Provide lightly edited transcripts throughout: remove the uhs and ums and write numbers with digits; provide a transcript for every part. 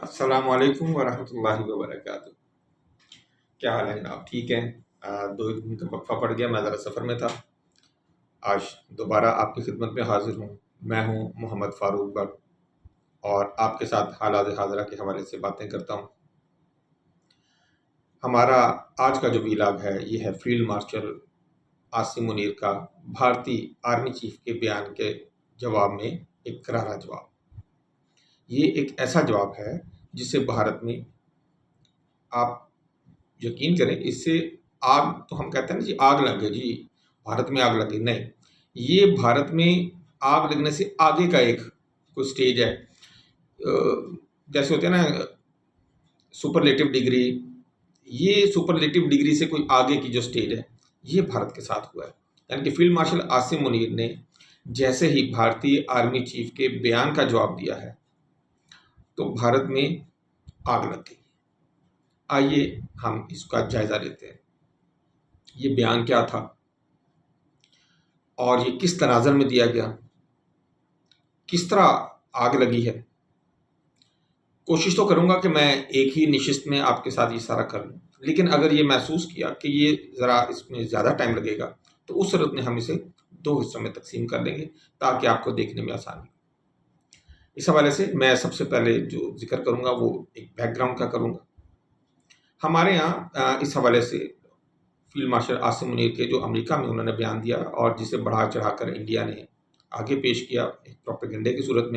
السلام علیکم ورحمۃ اللہ وبرکاتہ۔ کیا حال ہے جناب؟ ٹھیک ہیں؟ 2 دن کا وقفہ پڑ گیا، میں ذرا سفر میں تھا۔ آج دوبارہ آپ کی خدمت میں حاضر ہوں۔ میں ہوں محمد فاروق بٹ، اور آپ کے ساتھ حالات حاضرہ کے حوالے سے باتیں کرتا ہوں۔ ہمارا آج کا جو ویلاگ ہے یہ ہے فیلڈ مارشل عاصم منیر کا بھارتی آرمی چیف کے بیان کے جواب میں ایک کرارا جواب۔ یہ ایک ایسا جواب ہے جس سے بھارت میں، آپ یقین کریں، اس سے آگ، تو ہم کہتے ہیں نا جی آگ لگ گئی، جی بھارت میں آگ لگی، نہیں، یہ بھارت میں آگ لگنے سے آگے کا ایک کوئی سٹیج ہے۔ جیسے ہوتے ہیں نا سپرلیٹو ڈگری، یہ سپرلیٹو ڈگری سے کوئی آگے کی جو سٹیج ہے یہ بھارت کے ساتھ ہوا ہے۔ یعنی کہ فیلڈ مارشل عاصم منیر نے جیسے ہی بھارتی آرمی چیف کے بیان کا جواب دیا ہے تو بھارت میں آگ لگ گئی۔ آئیے ہم اس کا جائزہ لیتے ہیں۔ یہ بیان کیا تھا اور یہ کس تناظر میں دیا گیا، کس طرح آگ لگی ہے۔ کوشش تو کروں گا کہ میں ایک ہی نشست میں آپ کے ساتھ یہ سارا کر لوں، لیکن اگر یہ محسوس کیا کہ یہ ذرا اس میں زیادہ ٹائم لگے گا تو اس صورت میں ہم اسے 2 حصوں میں تقسیم کر لیں گے تاکہ آپ کو دیکھنے میں آسانی ہو۔ اس حوالے سے میں سب سے پہلے جو ذکر کروں گا وہ ایک بیک گراؤنڈ کا کروں گا۔ ہمارے ہاں اس حوالے سے فیلڈ مارشل عاصم منیر کے جو امریکہ میں انہوں نے بیان دیا اور جسے بڑھا چڑھا کر انڈیا نے آگے پیش کیا ایک پروپیگنڈے کی صورت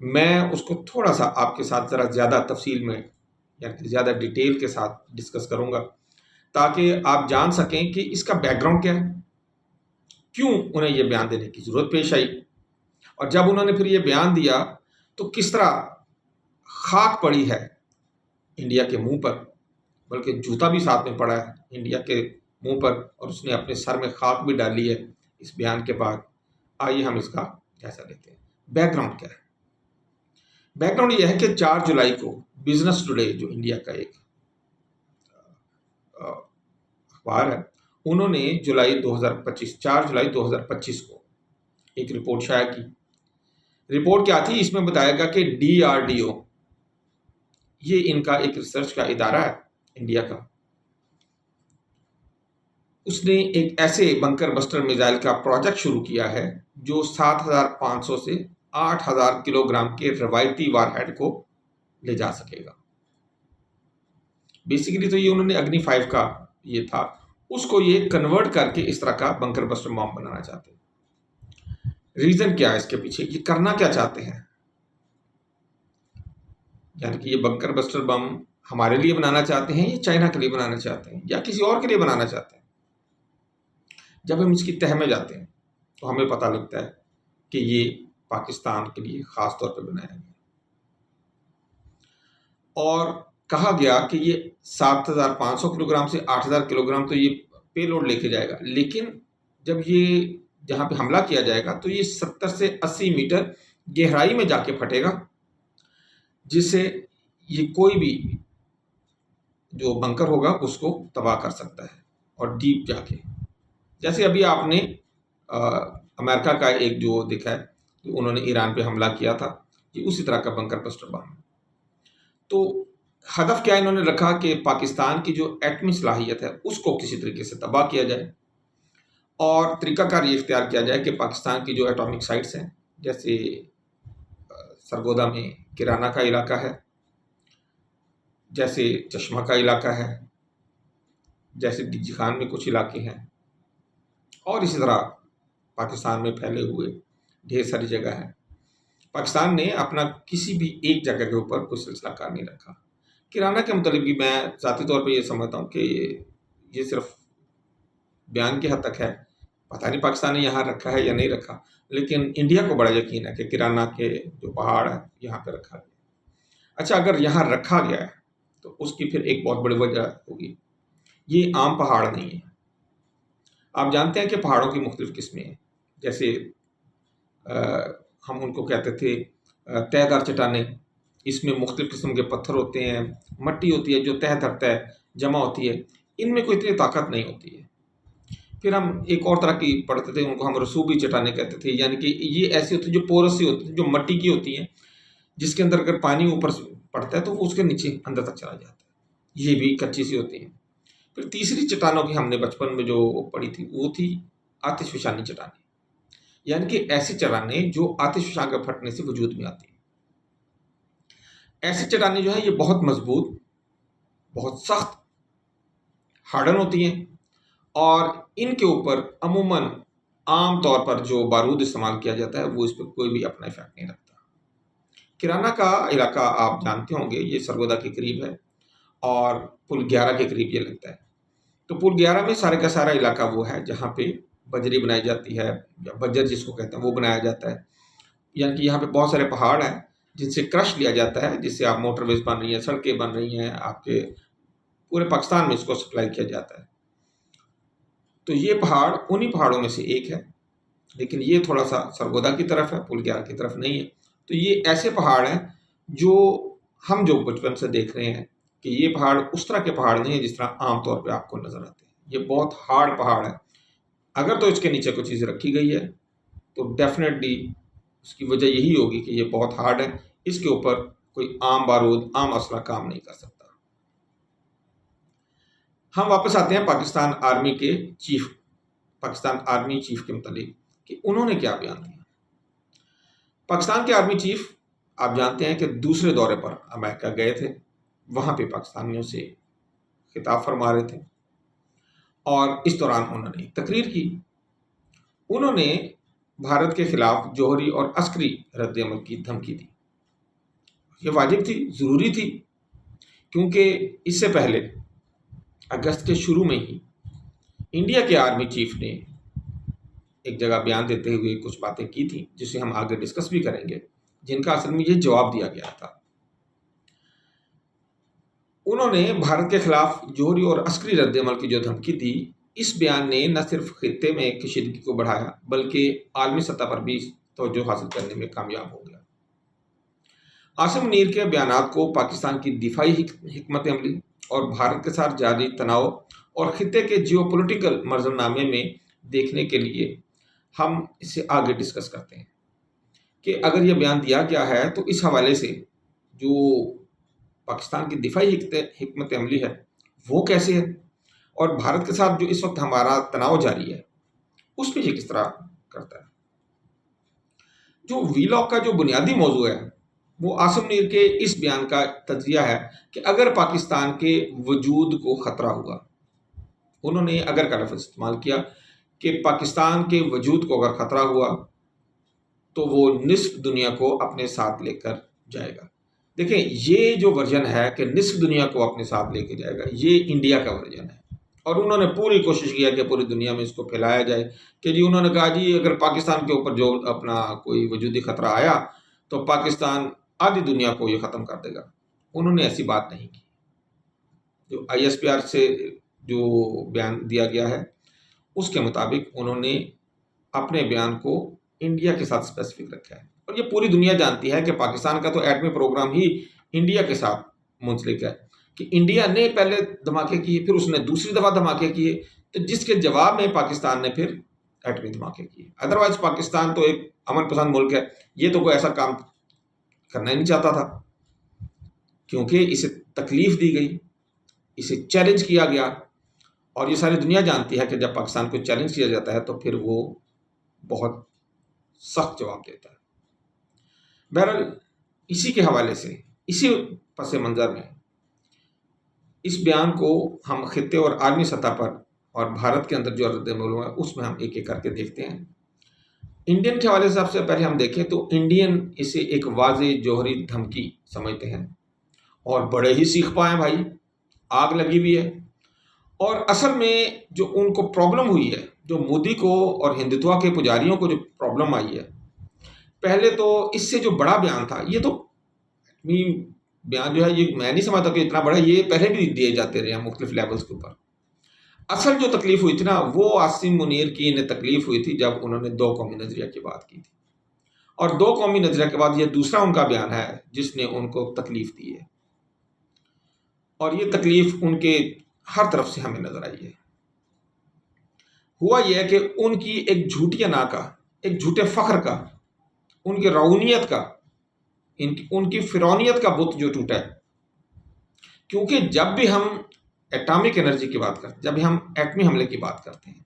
میں اس کو تھوڑا سا آپ کے ساتھ ذرا زیادہ تفصیل میں یعنی زیادہ ڈیٹیل کے ساتھ ڈسکس کروں گا تاکہ آپ جان سکیں کہ اس کا بیک گراؤنڈ کیا ہے، کیوں انہیں یہ بیان دینے کی ضرورت پیش آئی، اور جب انہوں نے پھر یہ بیان دیا تو کس طرح خاک پڑی ہے انڈیا کے منہ پر، بلکہ جوتا بھی ساتھ میں پڑا ہے انڈیا کے منہ پر، اور اس نے اپنے سر میں خاک بھی ڈالی ہے اس بیان کے بعد۔ آئیے ہم اس کا جائزہ لیتے ہیں۔ بیک گراؤنڈ کیا ہے؟ بیک گراؤنڈ یہ ہے کہ 4 جولائی کو بزنس ٹوڈے جو انڈیا کا ایک اخبار ہے، انہوں نے 4 جولائی 2025 کو ایک رپورٹ شائع کی۔ رپورٹ کیا تھی؟ اس میں بتایا گیا کہ DRDO، یہ ان کا ایک ریسرچ کا ادارہ ہے انڈیا کا، اس نے ایک ایسے بنکر بسٹر میزائل کا پروجیکٹ شروع کیا ہے جو 7500 سے 8000 کلو گرام کے روایتی وار ہیڈ کو لے جا سکے گا۔ بیسیکلی تو یہ انہوں نے اگنی 5 کا یہ تھا، اس کو یہ کنورٹ کر کے اس طرح کا بنکر بسٹر بم بنانا چاہتے ہیں۔ ریزن کیا ہے اس کے پیچھے، یہ کرنا کیا چاہتے ہیں؟ یعنی کہ یہ بنکر بسٹر بم ہمارے لیے بنانا چاہتے ہیں یا چائنا کے لیے بنانا چاہتے ہیں یا کسی اور کے لیے بنانا چاہتے ہیں؟ جب ہم اس کی تہہ میں جاتے ہیں تو ہمیں پتہ لگتا ہے کہ یہ پاکستان کے لیے خاص طور پہ بنایا گیا، اور کہا گیا کہ یہ 7500 کلو گرام سے 8000 کلو گرام تو یہ پے لوڈ لے کے جائے گا، لیکن جب یہ جہاں پہ حملہ کیا جائے گا تو یہ 70 سے 80 میٹر گہرائی میں جا کے پھٹے گا، جس سے یہ کوئی بھی جو بنکر ہوگا اس کو تباہ کر سکتا ہے، اور ڈیپ جا کے، جیسے ابھی آپ نے امریکہ کا ایک جو دیکھا ہے جو انہوں نے ایران پہ حملہ کیا تھا، یہ اسی طرح کا بنکر بسٹر بم ہے۔ تو ہدف کیا انہوں نے رکھا کہ پاکستان کی جو ایٹمی صلاحیت ہے اس کو کسی طریقے سے تباہ کیا جائے، اور طریقہ کار یہ اختیار کیا جائے کہ پاکستان کی جو ایٹامک سائٹس ہیں، جیسے سرگودا میں کیرانہ کا علاقہ ہے، جیسے چشمہ کا علاقہ ہے، جیسے ڈجی خان میں کچھ علاقے ہیں، اور اسی طرح پاکستان میں پھیلے ہوئے ڈھیر ساری جگہ ہے۔ پاکستان نے اپنا کسی بھی ایک جگہ کے اوپر کوئی سلسلہ کار نہیں رکھا۔ کیرانہ کے متعلق بھی میں ذاتی طور پہ یہ سمجھتا ہوں کہ یہ صرف بیان کی حد تک ہے، پتہ نہیں پاکستان نے یہاں رکھا ہے یا نہیں رکھا، لیکن انڈیا کو بڑا یقین ہے کہ کیرانہ کے جو پہاڑ ہے یہاں پہ رکھا گیا۔ اچھا، اگر یہاں رکھا گیا ہے تو اس کی پھر ایک بہت بڑی وجہ ہوگی، یہ عام پہاڑ نہیں ہے۔ آپ جانتے ہیں کہ پہاڑوں کی مختلف قسمیں ہیں، جیسے ہم ان کو کہتے تھے تہہ دار چٹانیں، اس میں مختلف قسم کے پتھر ہوتے ہیں، مٹی ہوتی ہے جو تہہ در تہہ جمع ہوتی ہے، ان میں کوئی اتنی طاقت نہیں ہوتی ہے۔ پھر ہم ایک اور طرح کی پڑھتے تھے، ان کو ہم رسوبی چٹانیں کہتے تھے، یعنی کہ یہ ایسی ہوتی ہیں جو پورس سی ہوتی ہیں، جو مٹی کی ہوتی ہیں، جس کے اندر اگر پانی اوپر پڑتا ہے تو وہ اس کے نیچے اندر تک چلا جاتا ہے، یہ بھی کچی سی ہوتی ہیں۔ پھر تیسری چٹانوں کی ہم نے بچپن میں جو پڑھی تھی وہ تھی آتش فشانی چٹانیں، یعنی کہ ایسی چٹانیں جو آتش فشاں کے پھٹنے سے وجود میں آتی ہیں۔ ایسی چٹانیں جو ہیں یہ بہت مضبوط، بہت سخت، ہارڈن ہوتی ہیں، اور ان کے اوپر عموماً عام طور پر جو بارود استعمال کیا جاتا ہے وہ اس پہ کوئی بھی اپنا افیکٹ نہیں رکھتا۔ کرانہ کا علاقہ آپ جانتے ہوں گے، یہ سرگودا کے قریب ہے اور پل 11 کے قریب یہ لگتا ہے۔ تو پل 11 میں سارے کا سارا علاقہ وہ ہے جہاں پہ بجری بنائی جاتی ہے، یا بجر جس کو کہتے ہیں وہ بنایا جاتا ہے، یعنی کہ یہاں پہ بہت سارے پہاڑ ہیں جن سے کرش لیا جاتا ہے، جس سے آپ موٹر ویز بن رہی ہیں، سڑکیں بن رہی ہیں، آپ کے پورے پاکستان میں اس کو سپلائی کیا جاتا ہے۔ تو یہ پہاڑ انہی پہاڑوں میں سے ایک ہے، لیکن یہ تھوڑا سا سرگودا کی طرف ہے، پل 11 کی طرف نہیں ہے۔ تو یہ ایسے پہاڑ ہیں جو ہم جو بچپن سے دیکھ رہے ہیں کہ یہ پہاڑ اس طرح کے پہاڑ نہیں ہیں جس طرح عام طور پہ آپ کو نظر آتے ہیں، یہ بہت ہارڈ پہاڑ ہے۔ اگر تو اس کے نیچے کوئی چیز رکھی گئی ہے تو ڈیفینیٹلی اس کی وجہ یہی ہوگی کہ یہ بہت ہارڈ ہے، اس کے اوپر کوئی عام بارود، عام اسلحہ کام نہیں کر سکتا۔ ہم واپس آتے ہیں پاکستان آرمی کے چیف، پاکستان آرمی چیف کے متعلق کہ انہوں نے کیا بیان دیا۔ پاکستان کے آرمی چیف آپ جانتے ہیں کہ دوسرے دورے پر امریکہ گئے تھے، وہاں پہ پاکستانیوں سے خطاب فرما رہے تھے، اور اس دوران انہوں نے ایک تقریر کی۔ انہوں نے بھارت کے خلاف جوہری اور عسکری رد عمل کی دھمکی دی۔ یہ واجب تھی، ضروری تھی، کیونکہ اس سے پہلے اگست کے شروع میں ہی انڈیا کے آرمی چیف نے ایک جگہ بیان دیتے ہوئے کچھ باتیں کی تھیں جسے ہم آگے ڈسکس بھی کریں گے، جن کا اصل میں یہ جواب دیا گیا تھا۔ انہوں نے بھارت کے خلاف جوہری اور عسکری رد عمل کی جو دھمکی دی، اس بیان نے نہ صرف خطے میں کشیدگی کو بڑھایا بلکہ عالمی سطح پر بھی توجہ حاصل کرنے میں کامیاب ہو گیا۔ عاصم منیر کے بیانات کو پاکستان کی دفاعی حکمت عملی اور بھارت کے ساتھ جاری تناؤ اور خطے کے جیو پولیٹیکل منظرنامے میں دیکھنے کے لیے ہم اسے آگے ڈسکس کرتے ہیں کہ اگر یہ بیان دیا گیا ہے تو اس حوالے سے جو پاکستان کی دفاعی حکمت عملی ہے وہ کیسے ہے، اور بھارت کے ساتھ جو اس وقت ہمارا تناؤ جاری ہے اس میں یہ کس طرح کرتا ہے۔ جو وی لاک کا جو بنیادی موضوع ہے وہ عاصم منیر کے اس بیان کا تجزیہ ہے کہ اگر پاکستان کے وجود کو خطرہ ہوا، انہوں نے اگر کا لفظ استعمال کیا کہ پاکستان کے وجود کو اگر خطرہ ہوا تو وہ نصف دنیا کو اپنے ساتھ لے کر جائے گا۔ دیکھیں یہ جو ورژن ہے کہ نصف دنیا کو اپنے ساتھ لے کے جائے گا، یہ انڈیا کا ورژن ہے، اور انہوں نے پوری کوشش کیا کہ پوری دنیا میں اس کو پھیلایا جائے کہ جی انہوں نے کہا جی اگر پاکستان کے اوپر جو اپنا کوئی وجودی خطرہ آیا تو پاکستان آدھی دنیا کو یہ ختم کر دے گا۔ انہوں نے ایسی بات نہیں کی۔ جو آئی ایس پی آر سے جو بیان دیا گیا ہے اس کے مطابق انہوں نے اپنے بیان کو انڈیا کے ساتھ اسپیسیفک رکھا ہے، اور یہ پوری دنیا جانتی ہے کہ پاکستان کا تو ایٹمی پروگرام ہی انڈیا کے ساتھ منسلک ہے، کہ انڈیا نے پہلے دھماکے کیے، پھر اس نے دوسری دفعہ دھماکے کیے، تو جس کے جواب میں پاکستان نے پھر ایٹمی دھماکے کیے۔ ادروائز پاکستان تو ایک امن پسند ملک ہے، یہ تو کوئی ایسا کام کرنا ہی نہیں چاہتا تھا، کیونکہ اسے تکلیف دی گئی، اسے چیلنج کیا گیا، اور یہ ساری دنیا جانتی ہے کہ جب پاکستان کو چیلنج کیا جاتا ہے تو پھر وہ بہت سخت جواب دیتا ہے۔ بہرحال اسی کے حوالے سے، اسی پس منظر میں اس بیان کو ہم خطے اور عالمی سطح پر اور بھارت کے اندر جو رد عمل ہوا ہے اس میں ہم ایک ایک کر کے دیکھتے ہیں۔ انڈین کے حوالے سے سب سے پہلے ہم دیکھیں تو انڈین اسے ایک واضح جوہری دھمکی سمجھتے ہیں، اور بڑے ہی سیخ پائے بھائی، آگ لگی ہوئی ہے۔ اور اصل میں جو ان کو پرابلم ہوئی ہے، جو مودی کو اور ہندوتوا کے پجاریوں کو جو پرابلم آئی ہے، پہلے تو اس سے جو بڑا بیان تھا، یہ تو بیان جو ہے یہ میں نہیں سمجھتا کہ اتنا بڑا، یہ پہلے بھی دیے جاتے رہے ہیں مختلف لیولز کے اوپر۔ اصل جو تکلیف ہوئی تھی نا وہ عاصم منیر کی انہیں تکلیف ہوئی تھی جب انہوں نے دو قومی نظریہ کی بات کی تھی، اور دو قومی نظریہ کے بعد یہ دوسرا ان کا بیان ہے جس نے ان کو تکلیف دی ہے، اور یہ تکلیف ان کے ہر طرف سے ہمیں نظر آئی ہے۔ ہوا یہ ہے کہ ان کی ایک جھوٹی انا کا، ایک جھوٹے فخر کا، ان کے رعونیت کا ان کی فرعونیت کا بت جو ٹوٹا ہے. کیونکہ جب بھی ہم ایٹامک انرجی کی بات کرتے ہیں، جب بھی ہم ایٹمی حملے کی بات کرتے ہیں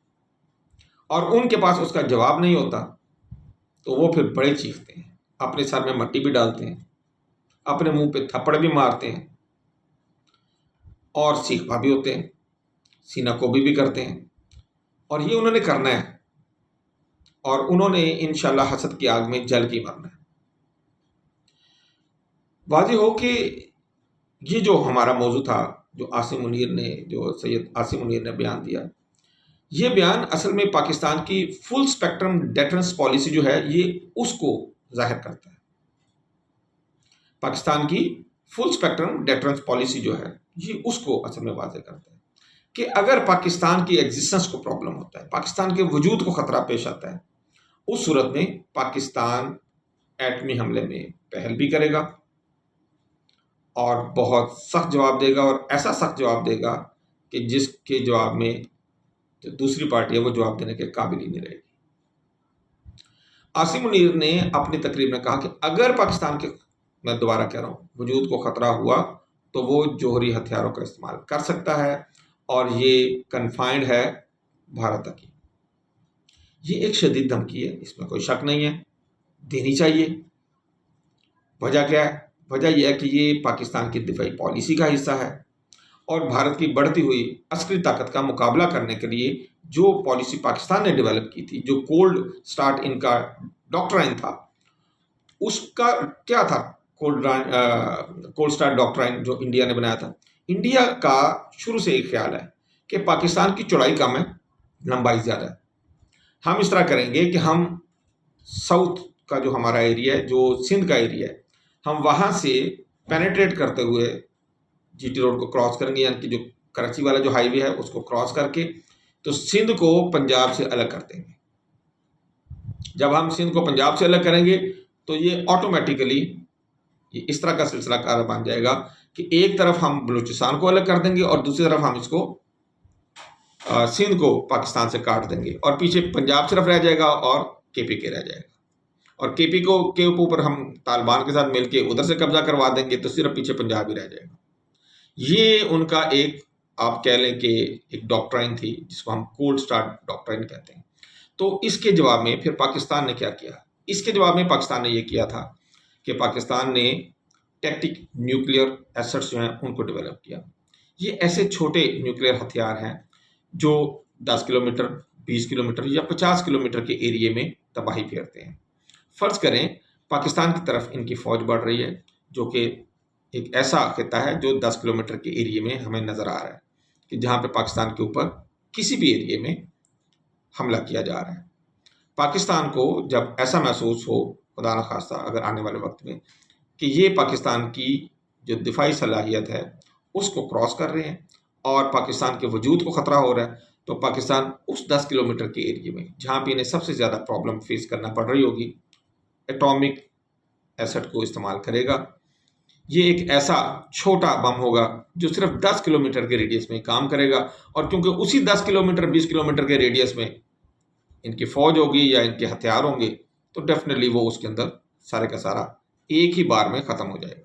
اور ان کے پاس اس کا جواب نہیں ہوتا، تو وہ پھر بڑے چیختے ہیں، اپنے سر میں مٹی بھی ڈالتے ہیں، اپنے منہ پہ تھپڑ بھی مارتے ہیں اور سیکھوا بھی ہوتے ہیں، سینہ کوبی بھی کرتے ہیں. اور یہ انہوں نے کرنا ہے، اور انہوں نے انشاءاللہ حسد کی آگ میں جل کے مرنا ہے. واضح ہو کہ یہ جو ہمارا موضوع تھا، جو سید عاصم منیر نے بیان دیا، یہ بیان اصل میں پاکستان کی فل سپیکٹرم ڈیٹرنس پالیسی جو ہے یہ اس کو ظاہر کرتا ہے. پاکستان کی فل سپیکٹرم ڈیٹرنس پالیسی جو ہے یہ اس کو اصل میں واضح کرتا ہے کہ اگر پاکستان کی ایگزسٹنس کو پرابلم ہوتا ہے، پاکستان کے وجود کو خطرہ پیش آتا ہے، اس صورت میں پاکستان ایٹمی حملے میں پہل بھی کرے گا اور بہت سخت جواب دے گا، اور ایسا سخت جواب دے گا کہ جس کے جواب میں جو دوسری پارٹی ہے وہ جواب دینے کے قابل ہی نہیں رہے گی. عاصم منیر نے اپنی تقریر میں کہا کہ اگر پاکستان کے، میں دوبارہ کہہ رہا ہوں، وجود کو خطرہ ہوا تو وہ جوہری ہتھیاروں کا استعمال کر سکتا ہے، اور یہ کنفائنڈ ہے بھارت تک ہی. یہ ایک شدید دھمکی ہے، اس میں کوئی شک نہیں ہے، دینی چاہیے. وجہ کیا ہے؟ وجہ یہ ہے کہ یہ پاکستان کی دفاعی پالیسی کا حصہ ہے، اور بھارت کی بڑھتی ہوئی عسکری طاقت کا مقابلہ کرنے کے لیے جو پالیسی پاکستان نے ڈیولپ کی تھی، جو کولڈ سٹارٹ ان کا ڈاکٹرائن تھا، اس کا کیا تھا؟ کولڈ سٹارٹ ڈاکٹرائن جو انڈیا نے بنایا تھا. انڈیا کا شروع سے ایک خیال ہے کہ پاکستان کی چوڑائی کم ہے، لمبائی زیادہ ہے. ہم اس طرح کریں گے کہ ہم ساؤتھ کا جو ہمارا ایریا ہے، جو سندھ کا ایریا ہے، ہم وہاں سے پینیٹریٹ کرتے ہوئے جی ٹی روڈ کو کراس کریں گے، یعنی کہ جو کراچی والا جو ہائی وے ہے اس کو کراس کر کے تو سندھ کو پنجاب سے الگ کر دیں گے. جب ہم سندھ کو پنجاب سے الگ کریں گے تو یہ آٹومیٹیکلی یہ اس طرح کا سلسلہ کار بن جائے گا کہ ایک طرف ہم بلوچستان کو الگ کر دیں گے اور دوسری طرف ہم اس کو سندھ کو پاکستان سے کاٹ دیں گے، اور پیچھے پنجاب صرف رہ جائے گا اور کے پی کے رہ جائے گا. اور کے پی کے اوپر ہم طالبان کے ساتھ مل کے ادھر سے قبضہ کروا دیں گے تو صرف پیچھے پنجاب ہی رہ جائے گا. یہ ان کا ایک، آپ کہہ لیں کہ ایک ڈاکٹرائن تھی جس کو ہم کولڈ سٹارٹ ڈاکٹرائن کہتے ہیں. تو اس کے جواب میں پھر پاکستان نے کیا کیا؟ اس کے جواب میں پاکستان نے یہ کیا تھا کہ پاکستان نے ٹیکٹک نیوکلیئر ایسٹس جو ہیں ان کو ڈیولپ کیا. یہ ایسے چھوٹے نیوکلیئر ہتھیار ہیں جو 10 کلومیٹر، 20 کلومیٹر یا 50 کلومیٹر کے ایریے میں تباہی پھیرتے ہیں. فرض کریں پاکستان کی طرف ان کی فوج بڑھ رہی ہے، جو کہ ایک ایسا خطہ ہے جو 10 کلومیٹر کے ایریے میں ہمیں نظر آ رہا ہے کہ جہاں پہ پاکستان کے اوپر کسی بھی ایریے میں حملہ کیا جا رہا ہے. پاکستان کو جب ایسا محسوس ہو، خدا نخواستہ اگر آنے والے وقت میں، کہ یہ پاکستان کی جو دفاعی صلاحیت ہے اس کو کراس کر رہے ہیں اور پاکستان کے وجود کو خطرہ ہو رہا ہے، تو پاکستان اس 10 کلومیٹر کے ایریے میں جہاں پہ انہیں سب سے زیادہ پرابلم فیس کرنا پڑ رہی ہوگی، ایٹامک ایسٹ کو استعمال کرے گا. یہ ایک ایسا چھوٹا بم ہوگا جو صرف 10 کلومیٹر کے ریڈیس میں کام کرے گا، اور کیونکہ اسی 10 کلومیٹر 20 کلومیٹر کے ریڈیس میں ان کی فوج ہوگی یا ان کے ہتھیار ہوں گے، تو ڈیفینیٹلی وہ اس کے اندر سارے کا سارا ایک ہی بار میں ختم ہو جائے گا.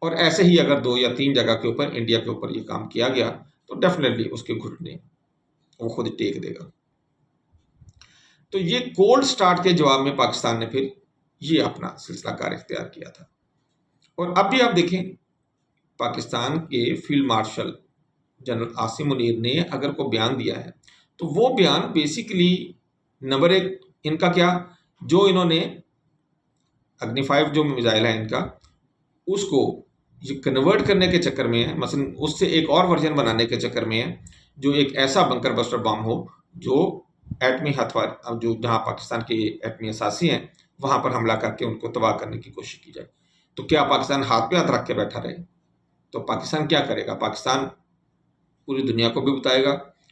اور ایسے ہی اگر 2 یا 3 جگہ کے اوپر انڈیا کے اوپر یہ کام کیا گیا تو ڈیفینیٹلی اس کے گھٹنے وہ خود ٹیک دے گا. تو یہ کولڈ سٹارٹ کے جواب میں پاکستان نے پھر یہ اپنا سلسلہ کار اختیار کیا تھا. اور اب بھی آپ دیکھیں پاکستان کے field marshal general Asim Munir نے اگر کوئی بیان دیا ہے تو وہ بیان بیسیکلی نمبر 1 ان کا کیا، جو انہوں نے اگنی 5 جو میزائل ہے ان کا، اس کو یہ کنورٹ کرنے کے چکر میں ہے، مثلا اس سے ایک اور ورژن بنانے کے چکر میں ہے جو ایک ایسا بنکر بسٹر بم ہو جو ایٹمی ہتھیار، جو جہاں پاکستان کے ایٹمی اساسی ہیں وہاں پر حملہ کر کے ان کو تباہ کرنے کی کوشش کی جائے. تو کیا پاکستان ہاتھ پہ ہاتھ رکھ کے بیٹھا رہے؟ تو پاکستان کیا کرے گا؟ پاکستان پوری دنیا کو بھی بتائے گا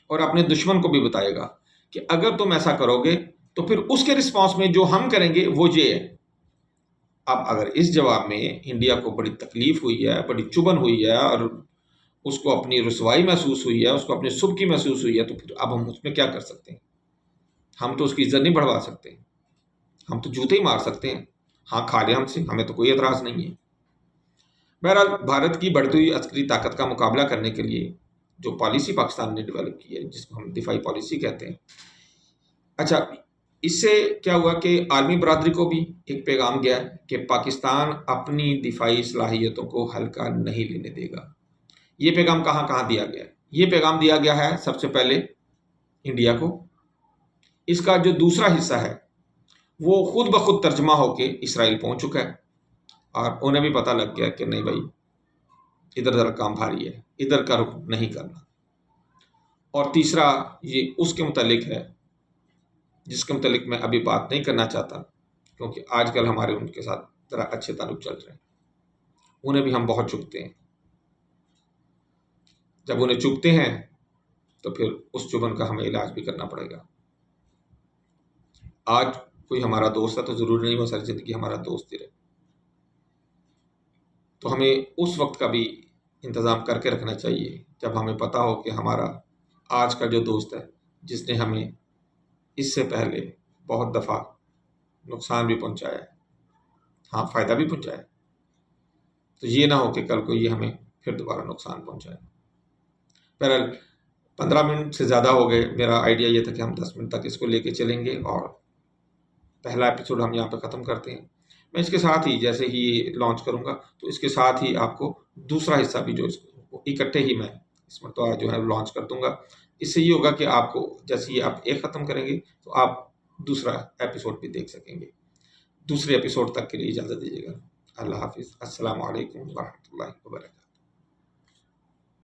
اور اپنے دشمن کو بھی بتائے گا کہ اگر تم ایسا کرو گے تو پھر اس کے رسپانس میں جو ہم کریں گے وہ یہ ہے. اب اگر اس جواب میں انڈیا کو بڑی تکلیف ہوئی ہے، بڑی چبھن ہوئی ہے، اور اس کو اپنی رسوائی محسوس ہوئی ہے، اس کو اپنی سبکی محسوس ہوئی ہے، تو پھر اب ہم اس میں کیا کر سکتے ہیں؟ ہم تو اس کی عزت نہیں بڑھوا سکتے، ہم تو جوتے ہی مار سکتے ہیں. ہاں کھا لیں ہم سے، ہمیں تو کوئی اعتراض نہیں ہے۔ بہرحال بھارت کی بڑھتی ہوئی عسکری طاقت کا مقابلہ کرنے کے لیے جو پالیسی پاکستان نے ڈیولپ کی ہے، جس کو ہم دفاعی پالیسی کہتے ہیں، اچھا اس سے کیا ہوا کہ عالمی برادری کو بھی ایک پیغام گیا کہ پاکستان اپنی دفاعی صلاحیتوں کو ہلکا نہیں لینے دے گا۔ یہ پیغام کہاں کہاں دیا گیا ہے؟ یہ پیغام دیا گیا ہے سب سے پہلے انڈیا کو۔ اس کا جو دوسرا حصہ ہے وہ خود بخود ترجمہ ہو کے اسرائیل پہنچ چکا ہے، اور انہیں بھی پتہ لگ گیا کہ نہیں بھائی ادھر ذرا کام بھاری ہے، ادھر کا رخ نہیں کرنا۔ اور تیسرا یہ اس کے متعلق ہے جس کے متعلق میں ابھی بات نہیں کرنا چاہتا، کیونکہ آج کل ہمارے ان کے ساتھ ذرا اچھے تعلق چل رہے ہیں، انہیں بھی ہم بہت چبھتے ہیں۔ جب انہیں چبھتے ہیں تو پھر اس چبھن کا ہمیں علاج بھی کرنا پڑے گا۔ آج کوئی ہمارا دوست ہے تو ضروری نہیں وہ ساری زندگی ہمارا دوست ہی رہے، تو ہمیں اس وقت کا بھی انتظام کر کے رکھنا چاہیے جب ہمیں پتہ ہو کہ ہمارا آج کا جو دوست ہے، جس نے ہمیں اس سے پہلے بہت دفعہ نقصان بھی پہنچایا ہے، ہاں فائدہ بھی پہنچایا ہے، تو یہ نہ ہو کہ کل کو یہ ہمیں پھر دوبارہ نقصان پہنچائے۔ بہرحال 15 منٹ سے زیادہ ہو گئے، میرا آئیڈیا یہ تھا کہ ہم 10 منٹ تک اس کو لے کے چلیں گے، اور پہلا ایپیسوڈ ہم یہاں پہ ختم کرتے ہیں۔ میں اس کے ساتھ ہی جیسے ہی لانچ کروں گا تو اس کے ساتھ ہی آپ کو دوسرا حصہ بھی جو اس کو اکٹھے ہی میں اس مرتبہ جو ہے لانچ کر دوں گا۔ اس سے یہ ہوگا کہ آپ کو جیسے ہی آپ ایک ختم کریں گے تو آپ دوسرا ایپیسوڈ بھی دیکھ سکیں گے۔ دوسرے ایپیسوڈ تک کے لیے اجازت دیجیے گا۔ اللہ حافظ۔ السلام علیکم ورحمۃ اللہ وبرکاتہ۔